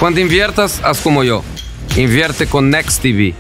Cuando inviertas, haz como yo. Invierte con Next TV.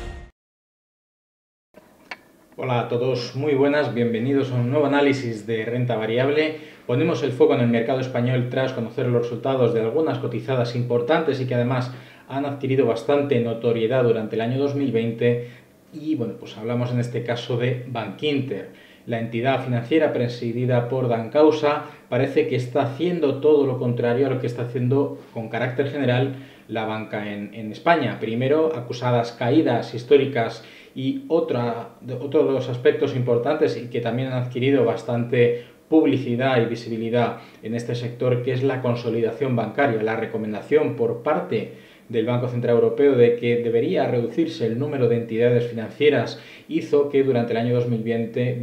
Hola a todos, muy buenas, bienvenidos a un nuevo análisis de renta variable. Ponemos el foco en el mercado español tras conocer los resultados de algunas cotizadas importantes y que además han adquirido bastante notoriedad durante el año 2020 y bueno, pues hablamos en este caso de Bankinter. La entidad financiera presidida por Dan Causa parece que está haciendo todo lo contrario a lo que está haciendo con carácter general la banca en España. Primero, acusadas caídas históricas y otro de los aspectos importantes y que también han adquirido bastante publicidad y visibilidad en este sector, que es la consolidación bancaria, la recomendación por parte del Banco Central Europeo de que debería reducirse el número de entidades financieras, hizo que durante el año 2020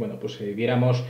viéramos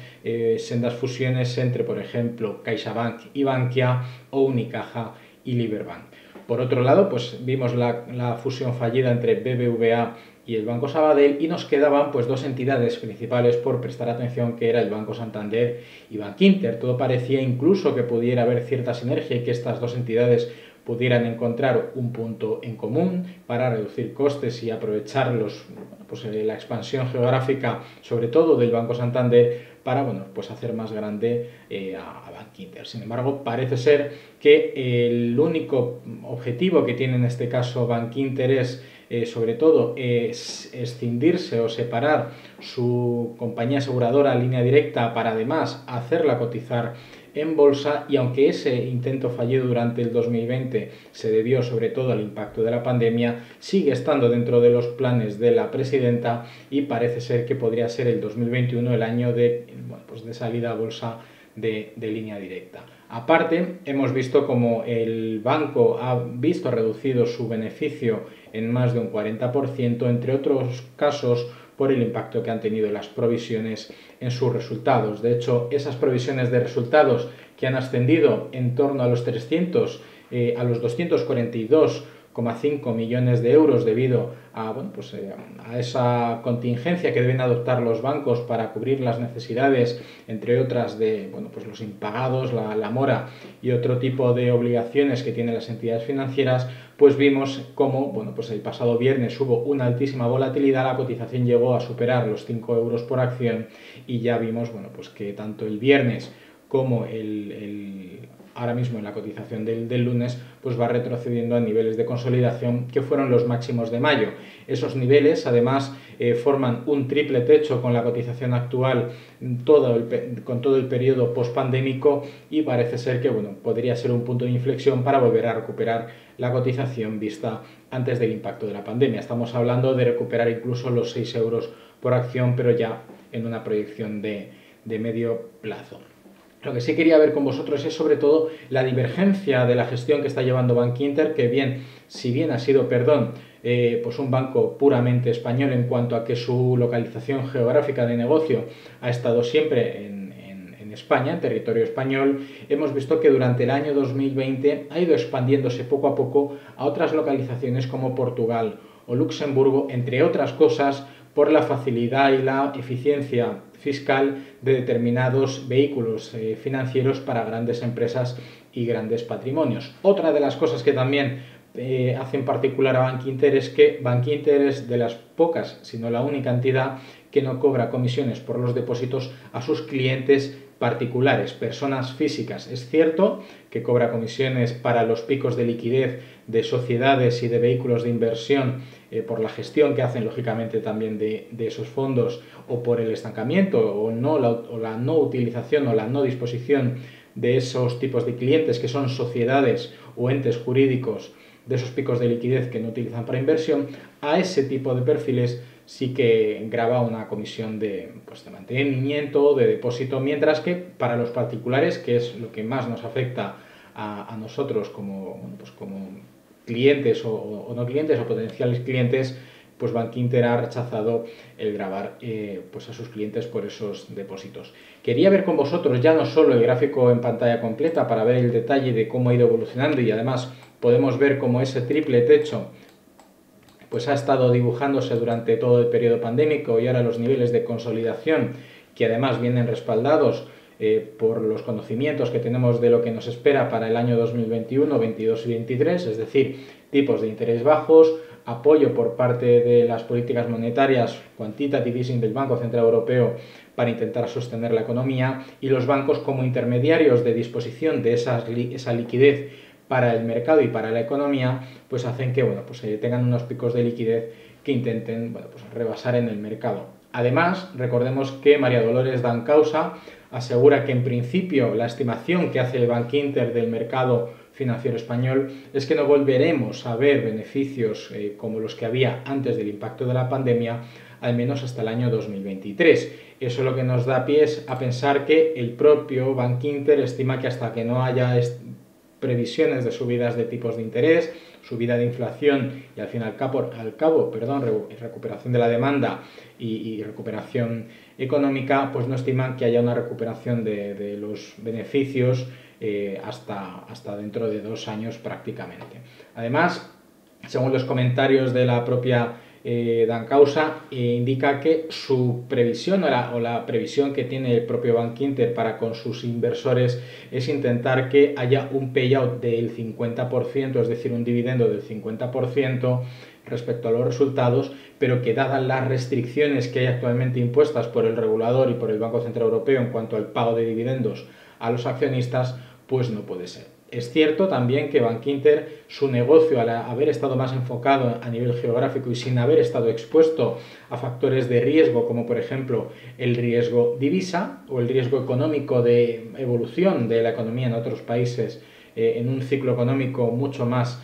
sendas fusiones entre, por ejemplo, CaixaBank y Bankia o Unicaja y Liberbank. Por otro lado, pues vimos la fusión fallida entre BBVA y el Banco Sabadell y nos quedaban pues dos entidades principales por prestar atención, que era el Banco Santander y Bankinter. Todo parecía incluso que pudiera haber cierta sinergia y que estas dos entidades pudieran encontrar un punto en común para reducir costes y aprovechar la expansión geográfica, sobre todo del Banco Santander, para hacer más grande a Bankinter. Sin embargo, parece ser que el único objetivo que tiene en este caso Bankinter es sobre todo escindirse o separar su compañía aseguradora Línea Directa para además hacerla cotizar en bolsa, y aunque ese intento fallido durante el 2020 se debió sobre todo al impacto de la pandemia, sigue estando dentro de los planes de la presidenta y parece ser que podría ser el 2021 el año de salida a bolsa de Línea Directa. Aparte, hemos visto como el banco ha visto reducido su beneficio en más de un 40%, entre otros casos por el impacto que han tenido las provisiones en sus resultados. De hecho, esas provisiones de resultados que han ascendido en torno a los 242,5 millones de euros debido a esa contingencia que deben adoptar los bancos para cubrir las necesidades, entre otras, de los impagados, la mora y otro tipo de obligaciones que tienen las entidades financieras. Pues vimos cómo el pasado viernes hubo una altísima volatilidad, la cotización llegó a superar los 5 euros por acción y ya vimos que tanto el viernes como ahora mismo en la cotización del lunes va retrocediendo a niveles de consolidación que fueron los máximos de mayo. Esos niveles además forman un triple techo con la cotización actual con todo el periodo pospandémico, y parece ser que podría ser un punto de inflexión para volver a recuperar la cotización vista antes del impacto de la pandemia. Estamos hablando de recuperar incluso los 6 euros por acción, pero ya en una proyección de medio plazo. Lo que sí quería ver con vosotros es sobre todo la divergencia de la gestión que está llevando Bankinter, que si bien ha sido un banco puramente español en cuanto a que su localización geográfica de negocio ha estado siempre en España, en territorio español, hemos visto que durante el año 2020 ha ido expandiéndose poco a poco a otras localizaciones como Portugal o Luxemburgo, entre otras cosas por la facilidad y la eficiencia fiscal de determinados vehículos financieros para grandes empresas y grandes patrimonios. Otra de las cosas que también hacen particular a Bankinter es que Bankinter es de las pocas, si no la única entidad que no cobra comisiones por los depósitos a sus clientes particulares, personas físicas. Es cierto que cobra comisiones para los picos de liquidez de sociedades y de vehículos de inversión por la gestión que hacen, lógicamente, también de esos fondos, o por el estancamiento o la no utilización o la no disposición de esos tipos de clientes que son sociedades o entes jurídicos de esos picos de liquidez que no utilizan para inversión. A ese tipo de perfiles sí que grava una comisión de mantenimiento, de depósito, mientras que para los particulares, que es lo que más nos afecta a nosotros como clientes o no clientes o potenciales clientes, pues Bankinter ha rechazado el gravar a sus clientes por esos depósitos. Quería ver con vosotros ya no solo el gráfico en pantalla completa para ver el detalle de cómo ha ido evolucionando, y además podemos ver cómo ese triple techo ha estado dibujándose durante todo el periodo pandémico, y ahora los niveles de consolidación, que además vienen respaldados por los conocimientos que tenemos de lo que nos espera para el año 2021, 22 y 23, es decir, tipos de interés bajos, apoyo por parte de las políticas monetarias, quantitative easing del Banco Central Europeo para intentar sostener la economía, y los bancos como intermediarios de disposición de esa liquidez para el mercado y para la economía, pues hacen que tengan unos picos de liquidez que intenten rebasar en el mercado. Además, recordemos que María Dolores Dancausa asegura que en principio la estimación que hace el Bankinter del mercado financiero español es que no volveremos a ver beneficios como los que había antes del impacto de la pandemia, al menos hasta el año 2023. Eso lo que nos da pie a pensar que el propio Bankinter estima que hasta que no haya previsiones de subidas de tipos de interés, subida de inflación y al fin y al cabo, recuperación de la demanda y recuperación económica, pues no estiman que haya una recuperación de los beneficios hasta dentro de 2 años prácticamente. Además, según los comentarios de la propia Dancausa, indica que su previsión o la previsión que tiene el propio Bankinter para con sus inversores es intentar que haya un payout del 50%, es decir, un dividendo del 50% respecto a los resultados, pero que dadas las restricciones que hay actualmente impuestas por el regulador y por el Banco Central Europeo en cuanto al pago de dividendos a los accionistas, pues no puede ser. Es cierto también que Bankinter, su negocio, al haber estado más enfocado a nivel geográfico y sin haber estado expuesto a factores de riesgo, como por ejemplo el riesgo divisa o el riesgo económico de evolución de la economía en otros países en un ciclo económico mucho más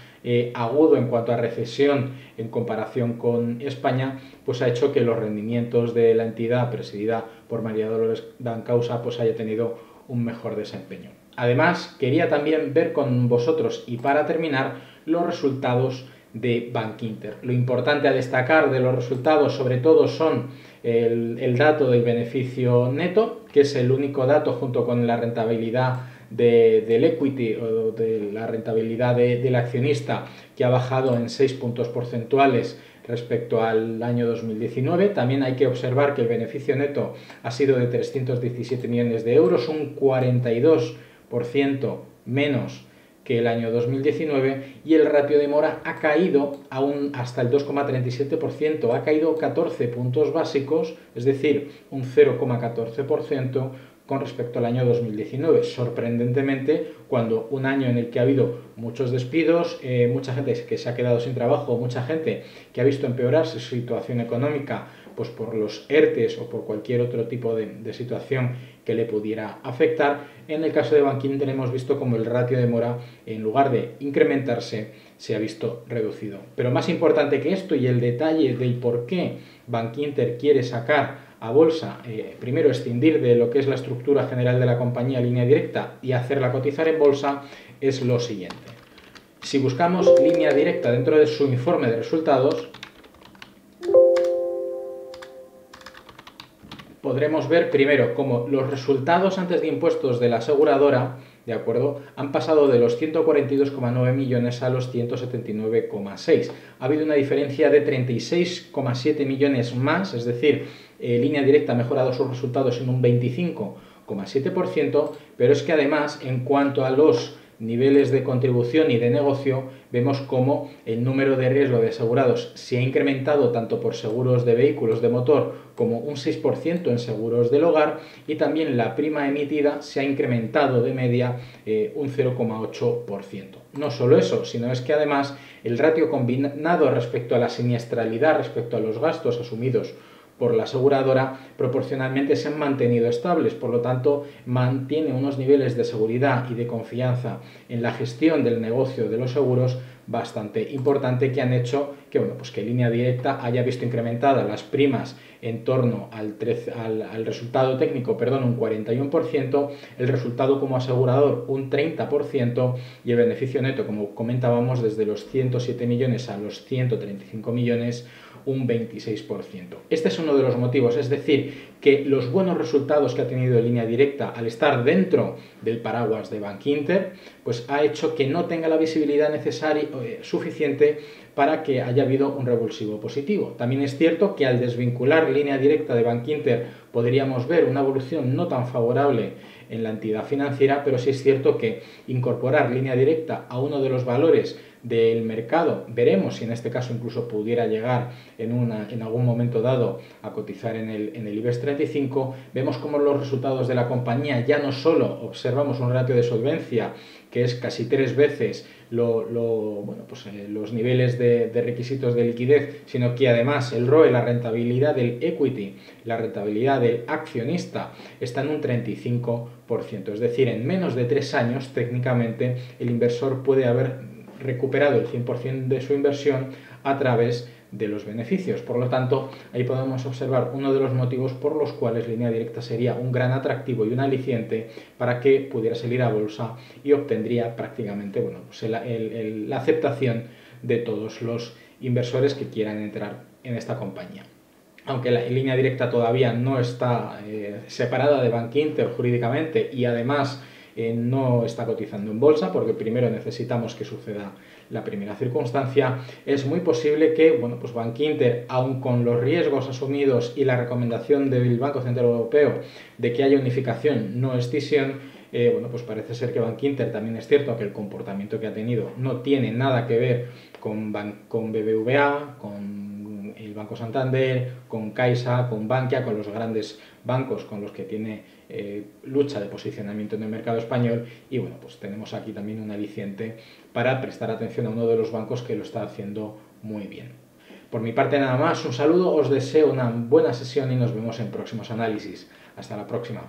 agudo en cuanto a recesión en comparación con España, pues ha hecho que los rendimientos de la entidad presidida por María Dolores Dancausa pues haya tenido un mejor desempeño. Además, quería también ver con vosotros, y para terminar, los resultados de Bankinter. Lo importante a destacar de los resultados, sobre todo, son el dato del beneficio neto, que es el único dato junto con la rentabilidad del equity o de la rentabilidad del accionista, que ha bajado en 6 puntos porcentuales respecto al año 2019. También hay que observar que el beneficio neto ha sido de 317 millones de euros, un 42% menos que el año 2019, y el ratio de mora ha caído aún hasta el 2,37%, ha caído 14 puntos básicos, es decir, un 0,14% con respecto al año 2019. Sorprendentemente, cuando un año en el que ha habido muchos despidos, mucha gente que se ha quedado sin trabajo, mucha gente que ha visto empeorarse su situación económica pues por los ERTEs o por cualquier otro tipo de situación que le pudiera afectar, en el caso de Bankinter hemos visto como el ratio de mora, en lugar de incrementarse, se ha visto reducido. Pero más importante que esto, y el detalle del por qué Bankinter quiere sacar a bolsa, primero escindir de lo que es la estructura general de la compañía Línea Directa y hacerla cotizar en bolsa, es lo siguiente. Si buscamos Línea Directa dentro de su informe de resultados, podremos ver primero cómo los resultados antes de impuestos de la aseguradora, ¿de acuerdo?, han pasado de los 142,9 millones a los 179,6. Ha habido una diferencia de 36,7 millones más, es decir, Línea Directa ha mejorado sus resultados en un 25,7%, pero es que además, en cuanto a los niveles de contribución y de negocio, vemos cómo el número de riesgo de asegurados se ha incrementado tanto por seguros de vehículos de motor como un 6% en seguros del hogar, y también la prima emitida se ha incrementado de media un 0,8%. No solo eso, sino es que además el ratio combinado respecto a la siniestralidad, respecto a los gastos asumidos por la aseguradora, proporcionalmente se han mantenido estables, por lo tanto mantiene unos niveles de seguridad y de confianza en la gestión del negocio de los seguros bastante importante, que han hecho que, que Línea Directa haya visto incrementadas las primas en torno al resultado técnico, un 41%, el resultado como asegurador un 30%, y el beneficio neto, como comentábamos, desde los 107 millones a los 135 millones, un 26%. Este es uno de los motivos, es decir, que los buenos resultados que ha tenido Línea Directa al estar dentro del paraguas de Bankinter, pues ha hecho que no tenga la visibilidad necesaria suficiente para que haya habido un revulsivo positivo. También es cierto que al desvincular Línea Directa de Bankinter podríamos ver una evolución no tan favorable en la entidad financiera, pero sí es cierto que incorporar Línea Directa a uno de los valores del mercado, veremos si en este caso incluso pudiera llegar en algún momento dado a cotizar en el IBEX 35, vemos como los resultados de la compañía ya no solo observamos un ratio de solvencia que es casi 3 veces los niveles de requisitos de liquidez, sino que además el ROE, la rentabilidad del equity, la rentabilidad del accionista está en un 35%, es decir, en menos de 3 años técnicamente el inversor puede haber recuperado el 100% de su inversión a través de los beneficios. Por lo tanto, ahí podemos observar uno de los motivos por los cuales Línea Directa sería un gran atractivo y un aliciente para que pudiera salir a bolsa y obtendría prácticamente la aceptación de todos los inversores que quieran entrar en esta compañía. Aunque la Línea Directa todavía no está separada de Bankinter jurídicamente y además no está cotizando en bolsa, porque primero necesitamos que suceda la primera circunstancia, es muy posible que Bankinter, aun con los riesgos asumidos y la recomendación del Banco Central Europeo de que haya unificación, no escisión, parece ser que Bankinter también es cierto que el comportamiento que ha tenido no tiene nada que ver con BBVA, con el Banco Santander, con Caixa, con Bankia, con los grandes bancos con los que tiene lucha de posicionamiento en el mercado español, y tenemos aquí también un aliciente para prestar atención a uno de los bancos que lo está haciendo muy bien. Por mi parte nada más, un saludo, os deseo una buena sesión y nos vemos en próximos análisis. Hasta la próxima.